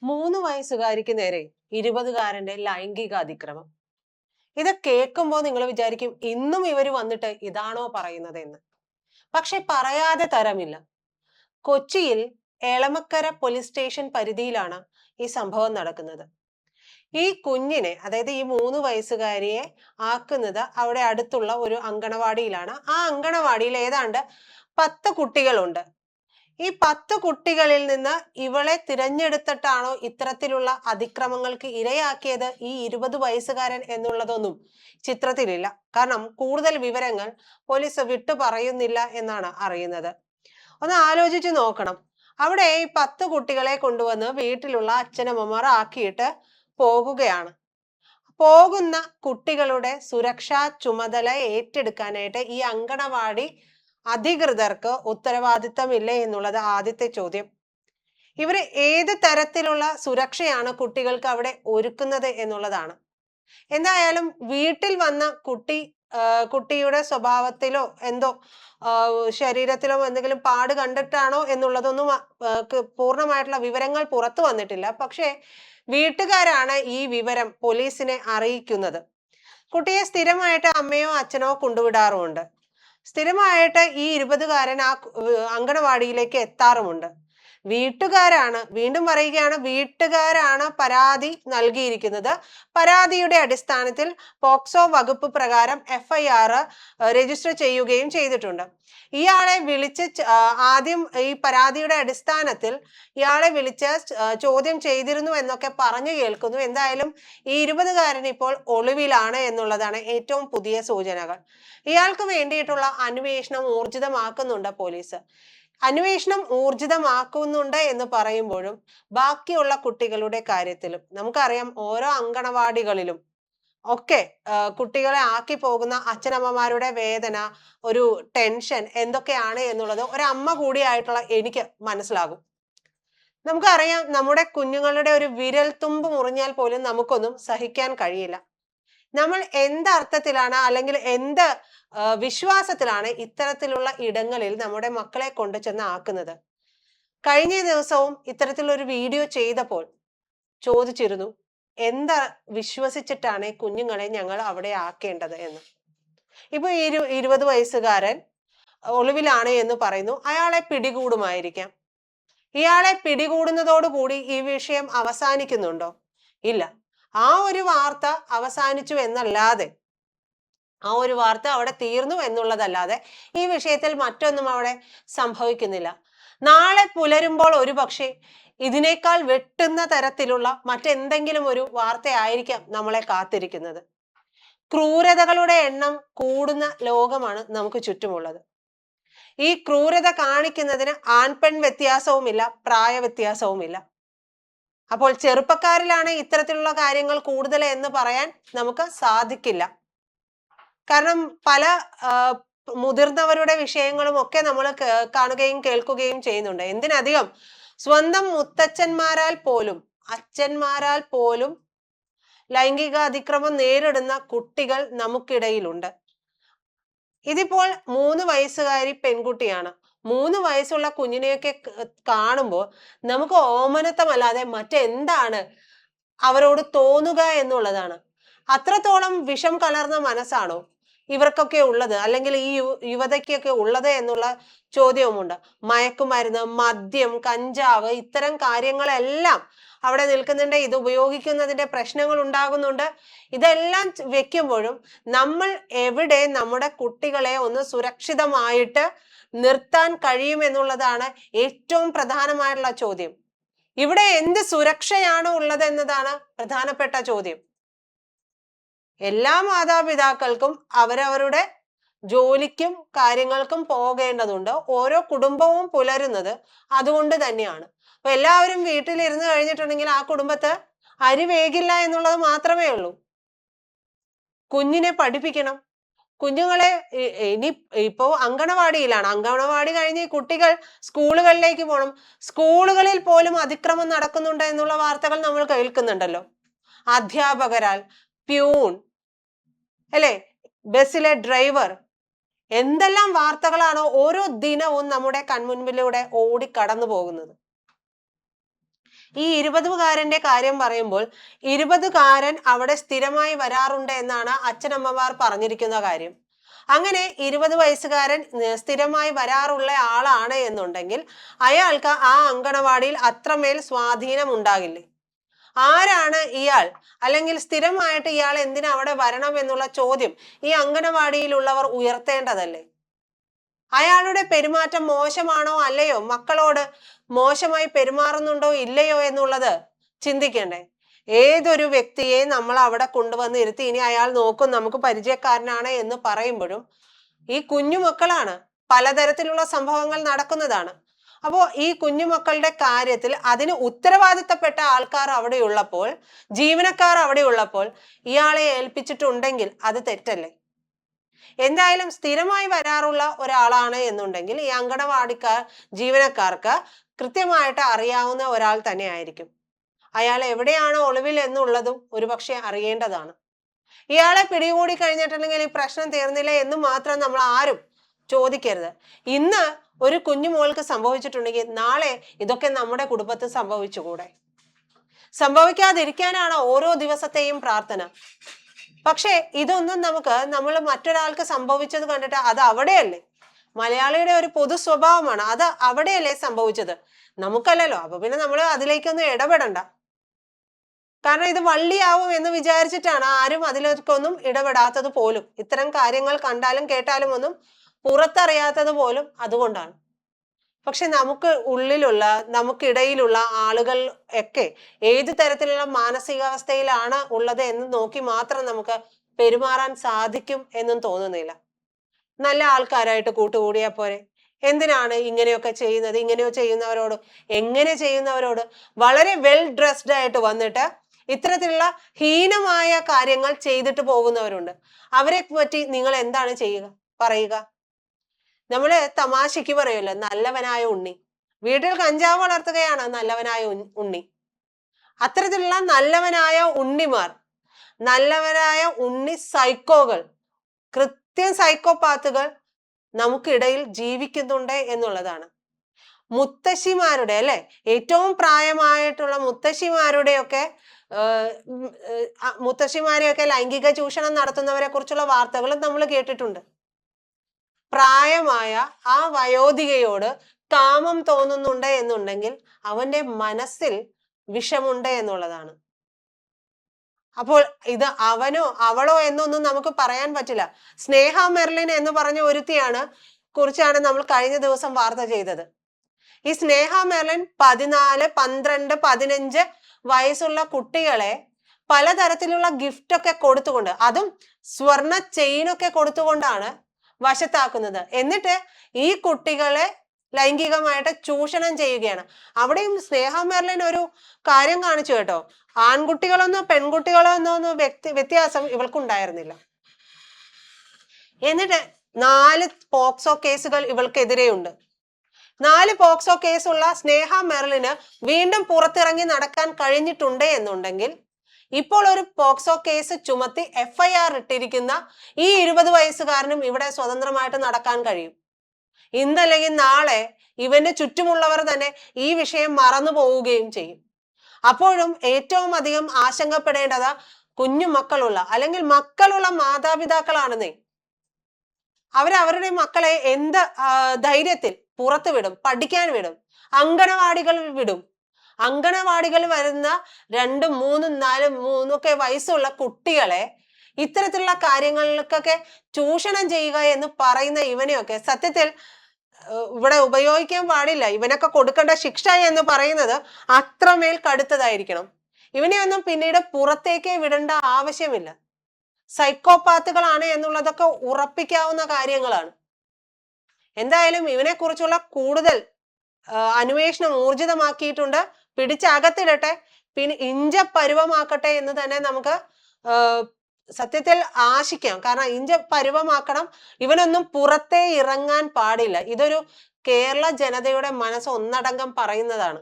3 വയസ്സുകാരിക്ക് നേരെ 20കാരന്റെ ലൈംഗിക അതിക്രമം. ഇത് കേൾക്കുമ്പോൾ നിങ്ങൾ വിചാരിക്കും ഇന്നും ഇവർ വന്നിട്ട് ഇതാണോ പറയുന്നത് എന്ന്. പക്ഷെ പറയാതെ തരമില്ല. കൊച്ചിയിൽ എളമക്കര പോലീസ് സ്റ്റേഷൻ പരിധിയിലാണ് ഈ സംഭവം നടക്കുന്നത്. ഈ കുഞ്ഞിനെ, അതായത് ഈ 3 വയസ്സുകാരിയെ ആക്കുന്നത് അവിടെ അടുത്തുള്ള ഒരു അങ്കണവാടിയിലാണ്. ആ അങ്കണവാടിയിൽ ഏതാണ്ട് 10 കുട്ടികളുണ്ട്. ഈ 10 കുട്ടികളിൽ നിന്ന് ഇവളെ തിരഞ്ഞെടുത്തിട്ടാണോ ഇത്തരത്തിലുള്ള അതിക്രമങ്ങൾക്ക് ഇരയാക്കിയത് ഈ 20 വയസ്സുകാരൻ എന്നുള്ളതൊന്നും ചിത്രത്തിലില്ല. കാരണം കൂടുതൽ വിവരങ്ങൾ പോലീസ് വിട്ടു പറയുന്നില്ല എന്നാണ് അറിയുന്നത്. ഒന്ന് ആലോചിച്ച് നോക്കണം. അവിടെ ഈ 10 കുട്ടികളെ കൊണ്ടുവന്ന് വീട്ടിലുള്ള അച്ഛനമ്മമാർ ആക്കിയിട്ട് പോകുകയാണ്. പോകുന്ന കുട്ടികളുടെ സുരക്ഷാ ചുമതല ഏറ്റെടുക്കാനായിട്ട് ഈ അങ്കണവാടി അധികൃതർക്ക് ഉത്തരവാദിത്തമില്ലേ എന്നുള്ളത് ആദ്യത്തെ ചോദ്യം. ഇവര് ഏത് തരത്തിലുള്ള സുരക്ഷയാണ് കുട്ടികൾക്ക് അവിടെ ഒരുക്കുന്നത് എന്നുള്ളതാണ്. എന്തായാലും വീട്ടിൽ വന്ന കുട്ടിയുടെ സ്വഭാവത്തിലോ എന്തോ ശരീരത്തിലോ എന്തെങ്കിലും പാട് കണ്ടിട്ടാണോ എന്നുള്ളതൊന്നും പൂർണ്ണമായിട്ടുള്ള വിവരങ്ങൾ പുറത്തു വന്നിട്ടില്ല. പക്ഷേ വീട്ടുകാരാണ് ഈ വിവരം പോലീസിനെ അറിയിക്കുന്നത്. കുട്ടിയെ സ്ഥിരമായിട്ട് അമ്മയോ അച്ഛനോ കൊണ്ടുവിടാറുമുണ്ട്. സ്ഥിരമായിട്ട് ഈ 20കാരൻ ആ അങ്കണവാടിയിലേക്ക് എത്താറുമുണ്ട്. വീണ്ടും പറയുകയാണ്, വീട്ടുകാരാണ് പരാതി നൽകിയിരിക്കുന്നത്. പരാതിയുടെ അടിസ്ഥാനത്തിൽ പോക്സോ വകുപ്പ് പ്രകാരം FIR രജിസ്റ്റർ ചെയ്യുകയും ചെയ്തിട്ടുണ്ട്. ഇയാളെ വിളിച്ച് ആദ്യം ഈ പരാതിയുടെ അടിസ്ഥാനത്തിൽ ഇയാളെ വിളിച്ച് ചോദ്യം ചെയ്തിരുന്നു എന്നൊക്കെ പറഞ്ഞു കേൾക്കുന്നു. എന്തായാലും ഈ 20കാരൻ ഇപ്പോൾ ഒളിവിലാണ് എന്നുള്ളതാണ് ഏറ്റവും പുതിയ സൂചനകൾ. ഇയാൾക്ക് വേണ്ടിയിട്ടുള്ള അന്വേഷണം ഊർജിതമാക്കുന്നുണ്ട് പോലീസ്. അന്വേഷണം ഊർജിതമാക്കുന്നുണ്ട് എന്ന് പറയുമ്പോഴും ബാക്കിയുള്ള കുട്ടികളുടെ കാര്യത്തിലും നമുക്കറിയാം, ഓരോ അങ്കണവാടികളിലും ഒക്കെ കുട്ടികളെ ആക്കി പോകുന്ന അച്ഛനമ്മമാരുടെ വേദന, ഒരു ടെൻഷൻ എന്തൊക്കെയാണ് എന്നുള്ളത് ഒരമ്മ കൂടിയായിട്ടുള്ള എനിക്ക് മനസ്സിലാകും. നമുക്കറിയാം, നമ്മുടെ കുഞ്ഞുങ്ങളുടെ ഒരു വിരൽ തുമ്പ് മുറിഞ്ഞാൽ പോലും നമുക്കൊന്നും സഹിക്കാൻ കഴിയില്ല. നമ്മൾ എന്തർത്ഥത്തിലാണ് അല്ലെങ്കിൽ എന്ത് വിശ്വാസത്തിലാണ് ഇത്തരത്തിലുള്ള ഇടങ്ങളിൽ നമ്മുടെ മക്കളെ കൊണ്ടു ചെന്ന് ആക്കുന്നത്? കഴിഞ്ഞ ദിവസവും ഇത്തരത്തിലൊരു വീഡിയോ ചെയ്തപ്പോൾ ചോദിച്ചിരുന്നു, എന്താ വിശ്വസിച്ചിട്ടാണ് കുഞ്ഞുങ്ങളെ ഞങ്ങൾ അവിടെ ആക്കേണ്ടത് എന്ന്. ഇപ്പൊ ഈ 20 വയസ്സുകാരൻ ഒളിവിലാണ് എന്ന് പറയുന്നു. അയാളെ പിടികൂടുമായിരിക്കാം. ഇയാളെ പിടികൂടുന്നതോടുകൂടി ഈ വിഷയം അവസാനിക്കുന്നുണ്ടോ? ഇല്ല. ആ ഒരു വാർത്ത അവസാനിച്ചു എന്നല്ലാതെ, ആ ഒരു വാർത്ത അവിടെ തീർന്നു എന്നുള്ളതല്ലാതെ ഈ വിഷയത്തിൽ മറ്റൊന്നും അവിടെ സംഭവിക്കുന്നില്ല. നാളെ പുലരുമ്പോൾ ഒരു പക്ഷേ ഇതിനേക്കാൾ വെട്ടുന്ന തരത്തിലുള്ള മറ്റെന്തെങ്കിലും ഒരു വാർത്തയായിരിക്കാം നമ്മളെ കാത്തിരിക്കുന്നത്. ക്രൂരതകളുടെ എണ്ണം കൂടുന്ന ലോകമാണ് നമുക്ക് ചുറ്റുമുള്ളത്. ഈ ക്രൂരത കാണിക്കുന്നതിന് ആൺപെൺ വ്യത്യാസവുമില്ല, പ്രായ വ്യത്യാസവുമില്ല. അപ്പോൾ ചെറുപ്പക്കാരിലാണ് ഇത്തരത്തിലുള്ള കാര്യങ്ങൾ കൂടുതൽ എന്ന് പറയാൻ നമുക്ക് സാധിക്കില്ല. കാരണം പല മുതിർന്നവരുടെ വിഷയങ്ങളും ഒക്കെ നമ്മൾ കാണുകയും കേൾക്കുകയും ചെയ്യുന്നുണ്ട്. എന്തിനധികം സ്വന്തം മുത്തച്ഛന്മാരാൽ പോലും, അച്ഛന്മാരാൽ പോലും ലൈംഗിക അതിക്രമം നേരിടുന്ന കുട്ടികൾ നമുക്കിടയിലുണ്ട്. ഇതിപ്പോൾ 3 വയസ്സുകാരി പെൺകുട്ടിയാണ്. 3 വയസ്സുള്ള കുഞ്ഞിനെയൊക്കെ കാണുമ്പോൾ നമുക്ക് ഓമനത്തമല്ലാതെ മറ്റെന്താണ് അവരോട് തോന്നുക എന്നുള്ളതാണ്. അത്രത്തോളം വിഷം കലർന്ന മനസ്സാണോ ഇവർക്കൊക്കെ ഉള്ളത്, അല്ലെങ്കിൽ ഈ യുവതയ്ക്കൊക്കെ ഉള്ളത് എന്നുള്ള ചോദ്യവുമുണ്ട്. മയക്കുമരുന്ന്, മദ്യം, കഞ്ചാവ്, ഇത്തരം കാര്യങ്ങളെല്ലാം അവിടെ നിൽക്കുന്നുണ്ട്. ഇത് ഉപയോഗിക്കുന്നതിന്റെ പ്രശ്നങ്ങൾ ഉണ്ടാകുന്നുണ്ട്. ഇതെല്ലാം വെക്കുമ്പോഴും നമ്മൾ എവിടെ നമ്മുടെ കുട്ടികളെ ഒന്ന് സുരക്ഷിതമായിട്ട് നിർത്താൻ കഴിയുമെന്നുള്ളതാണ് ഏറ്റവും പ്രധാനമായിട്ടുള്ള ചോദ്യം. ഇവിടെ എന്ത് സുരക്ഷയാണ് ഉള്ളത് എന്നതാണ് പ്രധാനപ്പെട്ട ചോദ്യം. എല്ലാ മാതാപിതാക്കൾക്കും അവരവരുടെ ജോലിക്കും കാര്യങ്ങൾക്കും പോകേണ്ടതുണ്ട്. ഓരോ കുടുംബവും പുലരുന്നത് അതുകൊണ്ട് തന്നെയാണ്. അപ്പൊ എല്ലാവരും വീട്ടിലിരുന്ന് കഴിഞ്ഞിട്ടുണ്ടെങ്കിൽ ആ കുടുംബത്ത് അരി വേകില്ല എന്നുള്ളത് മാത്രമേ ഉള്ളൂ. കുഞ്ഞിനെ പഠിപ്പിക്കണം. കുഞ്ഞുങ്ങളെ ഇപ്പോ അങ്കണവാടിയിലാണ്. അങ്കണവാടി കഴിഞ്ഞ് കുട്ടികൾ സ്കൂളുകളിലേക്ക് പോകണം. സ്കൂളുകളിൽ പോലും അതിക്രമം നടക്കുന്നുണ്ട് എന്നുള്ള വാർത്തകൾ നമ്മൾ കേൾക്കുന്നുണ്ടല്ലോ. അധ്യാപകരാൽ, പ്യൂൺ, അല്ലെ, ബസ്സിലെ ഡ്രൈവർ, എന്തെല്ലാം വാർത്തകളാണോ ഓരോ ദിനവും നമ്മുടെ കൺമുൻപിലൂടെ ഓടി കടന്നു പോകുന്നത്. ഈ 20കാരന്റെ കാര്യം പറയുമ്പോൾ 20കാരൻ അവിടെ സ്ഥിരമായി വരാറുണ്ട് എന്നാണ് അച്ഛനമ്മമാർ പറഞ്ഞിരിക്കുന്ന കാര്യം. അങ്ങനെ 20 വയസ്സുകാരൻ സ്ഥിരമായി വരാറുള്ള ആളാണ് എന്നുണ്ടെങ്കിൽ അയാൾക്ക് ആ അങ്കണവാടിയിൽ അത്രമേൽ സ്വാധീനം ഉണ്ടാകില്ലേ? ആരാണ് ഇയാൾ? അല്ലെങ്കിൽ സ്ഥിരമായിട്ട് ഇയാൾ എന്തിനാ അവിടെ വരണം എന്നുള്ള ചോദ്യം ഈ അങ്കണവാടിയിലുള്ളവർ ഉയർത്തേണ്ടതല്ലേ? അയാളുടെ പെരുമാറ്റം മോശമാണോ അല്ലയോ, മക്കളോട് മോശമായി പെരുമാറുന്നുണ്ടോ ഇല്ലയോ എന്നുള്ളത് ചിന്തിക്കണ്ടേ? ഏതൊരു വ്യക്തിയെ നമ്മൾ അവിടെ കൊണ്ടുവന്ന് ഇരുത്തി ഇനി അയാൾ നോക്കും നമുക്ക് പരിചയക്കാരനാണ് എന്ന് പറയുമ്പോഴും ഈ കുഞ്ഞുമക്കളാണ്, പലതരത്തിലുള്ള സംഭവങ്ങൾ നടക്കുന്നതാണ്. അപ്പോ ഈ കുഞ്ഞുമക്കളുടെ കാര്യത്തിൽ അതിന് ഉത്തരവാദിത്തപ്പെട്ട ആൾക്കാർ അവിടെ ഉള്ളപ്പോൾ, ജീവനക്കാർ അവിടെ ഉള്ളപ്പോൾ ഇയാളെ ഏൽപ്പിച്ചിട്ടുണ്ടെങ്കിൽ അത് തെറ്റല്ലേ? എന്തായാലും സ്ഥിരമായി വരാറുള്ള ഒരാളാണ് എന്നുണ്ടെങ്കിൽ ഈ അങ്കണവാടിക്കാർ ജീവനക്കാർക്ക് കൃത്യമായിട്ട് അറിയാവുന്ന ഒരാൾ തന്നെ ആയിരിക്കും. അയാൾ എവിടെയാണ് ഒളിവിൽ എന്നുള്ളതും ഒരുപക്ഷെ അറിയേണ്ടതാണ്. ഇയാളെ പിടികൂടി കഴിഞ്ഞിട്ടുണ്ടെങ്കിൽ ഈ പ്രശ്നം തീർന്നില്ല എന്ന് മാത്രം നമ്മൾ ആരും ചോദിക്കരുത്. ഇന്ന് ഒരു കുഞ്ഞുമോൾക്ക് സംഭവിച്ചിട്ടുണ്ടെങ്കിൽ നാളെ ഇതൊക്കെ നമ്മുടെ കുടുംബത്തിൽ സംഭവിച്ചുകൂടെ? സംഭവിക്കാതിരിക്കാനാണ് ഓരോ ദിവസത്തെയും പ്രാർത്ഥന. പക്ഷേ ഇതൊന്നും നമ്മൾ മറ്റൊരാൾക്ക് സംഭവിച്ചത് കണ്ടിട്ട് അത് അവിടെയല്ലേ? മലയാളിയുടെ ഒരു പൊതു സ്വഭാവമാണ്, അത് അവിടെയല്ലേ സംഭവിച്ചത്, നമുക്കല്ലല്ലോ. അപ്പൊ പിന്നെ നമ്മൾ അതിലേക്കൊന്നും ഇടപെടണ്ട. കാരണം ഇത് വള്ളിയാവും എന്ന് വിചാരിച്ചിട്ടാണ് ആരും അതിലേക്കൊന്നും ഇടപെടാത്തത് പോലും. ഇത്തരം കാര്യങ്ങൾ കണ്ടാലും കേട്ടാലും ഒന്നും പുറത്തറിയാത്തത് പോലും അതുകൊണ്ടാണ്. പക്ഷെ നമുക്കിടയിലുള്ള ആളുകൾ ഒക്കെ ഏത് തരത്തിലുള്ള മാനസികാവസ്ഥയിലാണ് ഉള്ളത് എന്ന് നോക്കി മാത്രം നമുക്ക് പെരുമാറാൻ സാധിക്കും എന്നും തോന്നുന്നില്ല. നല്ല ആൾക്കാരായിട്ട് കൂട്ടുകൂടിയാൽ പോരെ? എന്തിനാണ് ഇങ്ങനെയൊക്കെ ചെയ്യുന്നത്? എങ്ങനെ ചെയ്യുന്നവരോട് വളരെ വെൽ ഡ്രസ്ഡ് ആയിട്ട് വന്നിട്ട് ഇത്തരത്തിലുള്ള ഹീനമായ കാര്യങ്ങൾ ചെയ്തിട്ട് പോകുന്നവരുണ്ട്. അവരെ പറ്റി നിങ്ങൾ എന്താണ് പറയുക? നമ്മള് തമാശയ്ക്ക് പറയുമല്ലോ, നല്ലവനായ ഉണ്ണി. വീട്ടിൽ കഞ്ചാവ് വളർത്തുകയാണ് നല്ലവനായ ഉണ്ണി. അത്തരത്തിലുള്ള നല്ലവനായ ഉണ്ണിമാർ, നല്ലവനായ ഉണ്ണി സൈക്കോകൾ, കൃത്യം സൈക്കോപാത്തുകൾ നമുക്കിടയിൽ ജീവിക്കുന്നുണ്ട് എന്നുള്ളതാണ്. മുത്തശ്ശിമാരുടെ അല്ലെ, ഏറ്റവും പ്രായമായിട്ടുള്ള മുത്തശ്ശിമാരുടെയൊക്കെ മുത്തശ്ശിമാരെയൊക്കെ ലൈംഗിക ചൂഷണം നടത്തുന്നവരെ കുറിച്ചുള്ള വാർത്തകളും നമ്മൾ കേട്ടിട്ടുണ്ട്. പ്രായമായ ആ വയോധികയോട് കാമം തോന്നുന്നുണ്ട് എന്നുണ്ടെങ്കിൽ അവന്റെ മനസ്സിൽ വിഷമുണ്ട് എന്നുള്ളതാണ്. അപ്പോൾ ഇത് അവനോ അവളോ എന്നൊന്നും നമുക്ക് പറയാൻ പറ്റില്ല. സ്നേഹ മെർലിൻ എന്ന് പറഞ്ഞ കുറിച്ചാണ് നമ്മൾ കഴിഞ്ഞ ദിവസം വാർത്ത ചെയ്തത്. ഈ സ്നേഹ മെർലിൻ 14, 12, 15 വയസ്സുള്ള കുട്ടികളെ പലതരത്തിലുള്ള ഗിഫ്റ്റ് ഒക്കെ കൊടുത്തുകൊണ്ട്, അതും സ്വർണ്ണ ചെയിനൊക്കെ കൊടുത്തുകൊണ്ടാണ് വശത്താക്കുന്നത്. എന്നിട്ട് ഈ കുട്ടികളെ ലൈംഗികമായിട്ട് ചൂഷണം ചെയ്യുകയാണ്. അവിടെയും സ്നേഹ മെർലിൻ ഒരു കാര്യം കാണിച്ചു കേട്ടോ. ആൺകുട്ടികളെന്നോ പെൺകുട്ടികളോ എന്നോ വ്യത്യാസം ഇവൾക്കുണ്ടായിരുന്നില്ല. എന്നിട്ട് 4 പോക്സോ കേസുകൾ ഇവൾക്കെതിരെയുണ്ട്. 4 പോക്സോ കേസുള്ള സ്നേഹ മെർലിന് വീണ്ടും പുറത്തിറങ്ങി നടക്കാൻ കഴിഞ്ഞിട്ടുണ്ട് എന്നുണ്ടെങ്കിൽ ഇപ്പോൾ ഒരു പോക്സോ കേസ് ചുമത്തി FIR ഇട്ടിരിക്കുന്ന ഈ 20 വയസ്സുകാരനും ഇവിടെ സ്വതന്ത്രമായിട്ട് നടക്കാൻ കഴിയും. ഇന്നല്ലെങ്കിൽ നാളെ ഇവന്റെ ചുറ്റുമുള്ളവർ തന്നെ ഈ വിഷയം മറന്നു പോവുകയും ചെയ്യും. അപ്പോഴും ഏറ്റവും അധികം ആശങ്കപ്പെടേണ്ടത് കുഞ്ഞുമക്കളുള്ള അല്ലെങ്കിൽ മക്കളുള്ള മാതാപിതാക്കളാണെന്നേ. അവരവരുടെ മക്കളെ എന്ത് ധൈര്യത്തിൽ പുറത്തു വിടും, പഠിക്കാൻ വിടും, അങ്കണവാടികളിൽ വിടും. അങ്കണവാടികൾ വരുന്ന 2, 3, 4, 3 വയസ്സുള്ള കുട്ടികളെ ഇത്തരത്തിലുള്ള കാര്യങ്ങൾക്കൊക്കെ ചൂഷണം ചെയ്യുക എന്ന് പറയുന്ന ഇവനെയൊക്കെ സത്യത്തിൽ ഇവിടെ ഉപയോഗിക്കാൻ പാടില്ല. ഇവനൊക്കെ കൊടുക്കേണ്ട ശിക്ഷ എന്ന് പറയുന്നത് അത്രമേൽ കടുത്തതായിരിക്കണം. ഇവനെയൊന്നും പിന്നീട് പുറത്തേക്ക് വിടേണ്ട ആവശ്യമില്ല. സൈക്കോപാത്തുകളാണ് എന്നുള്ളതൊക്കെ ഉറപ്പിക്കാവുന്ന കാര്യങ്ങളാണ്. എന്തായാലും ഇവനെ കുറിച്ചുള്ള കൂടുതൽ അന്വേഷണം ഊർജിതമാക്കിയിട്ടുണ്ട്. പിടിച്ചകത്തിടട്ടെ, പിന്നെ ഇഞ്ച പരുവമാക്കട്ടെ എന്ന് തന്നെ നമുക്ക് സത്യത്തിൽ ആശിക്കാം. കാരണം ഇഞ്ച പരുവമാക്കണം. ഇവനൊന്നും പുറത്തേ ഇറങ്ങാൻ പാടില്ല. ഇതൊരു കേരള ജനതയുടെ മനസ്സ് ഒന്നടങ്കം പറയുന്നതാണ്.